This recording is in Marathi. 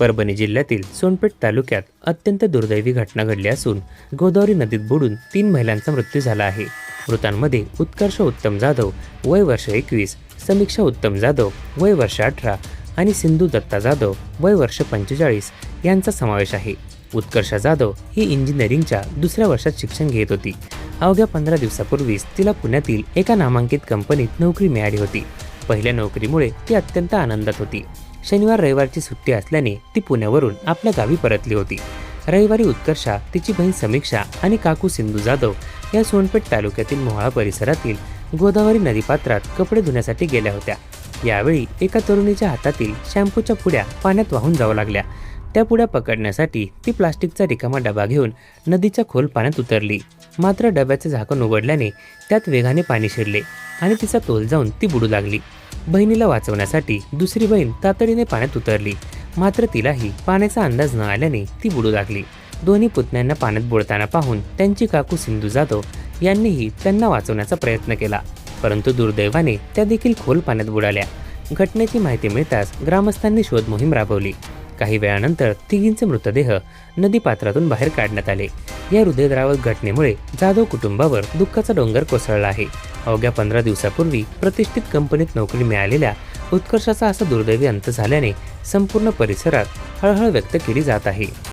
परभणी जिल्ह्यातील सोनपेठ तालुक्यात अत्यंत दुर्दैवी घटना घडली असून गोदावरी नदीत बुडून 3 महिलांचा मृत्यू झाला आहे। मृतांमध्ये उत्कर्ष उत्तम जाधव वय वर्ष 21, समीक्षा उत्तम जाधव वय वर्ष 18 आणि सिंधू दत्ता जाधव वय वर्ष 45 यांचा समावेश आहे। उत्कर्ष जाधव ही इंजिनिअरिंगच्या दुसऱ्या वर्षात शिक्षण घेत होती। अवघ्या 15 दिवसापूर्वीच तिला पुण्यातील एका नामांकित कंपनीत नोकरी मिळाली होती। पहिल्या नोकरीमुळे ती अत्यंत आनंदात होती। शनिवार रविवारची सुट्टी असल्याने ती पुण्यावरून आपल्या गावी परतली होती। रविवारी उत्कर्षा, तिची बहीण समीक्षा आणि काकू सिंधू जाधव या सोनपेठ तालुक्यातील मोहाळा परिसरातील गोदावरी नदीपात्रात कपडे धुण्यासाठी गेल्या होत्या। यावेळी एका तरुणीच्या हातातील शॅम्पूच्या पुड्या पाण्यात वाहून जाऊ लागल्या। त्या पुड्या पकडण्यासाठी ती प्लास्टिकचा रिकामा डबा घेऊन नदीच्या खोल पाण्यात उतरली। मात्र डब्याचे झाकण उघडल्याने त्यात वेगाने पाणी शिरले आणि तिचा तोल जाऊन ती बुडू लागली। बहिणीला वाचवण्यासाठी दुसरी बहीण तातडीने पाण्यात उतरली, मात्र तिलाही पाण्याचा अंदाज न आल्याने ती बुडू लागली। दोन्ही पुतण्यांना पाण्यात बुडताना पाहून त्यांची काकू सिंधू जाधव यांनीही त्यांना वाचवण्याचा प्रयत्न केला, परंतु दुर्दैवाने त्या देखील खोल पाण्यात बुडाल्या। घटनेची माहिती मिळताच ग्रामस्थांनी शोध मोहीम राबवली। काही वेळानंतर तिघींचे मृतदेह नदीपात्रातून बाहेर काढण्यात आले। या हृदयद्रावक घटनेमुळे जाधव कुटुंबावर दुःखाचा डोंगर कोसळला आहे। अवघ्या 15 दिवसापूर्वी प्रतिष्ठित कंपनीत नोकरी मिळालेल्या उत्कर्षाचा असा दुर्दैवी अंत झाल्याने संपूर्ण परिसरात हळहळ व्यक्त केली जात आहे।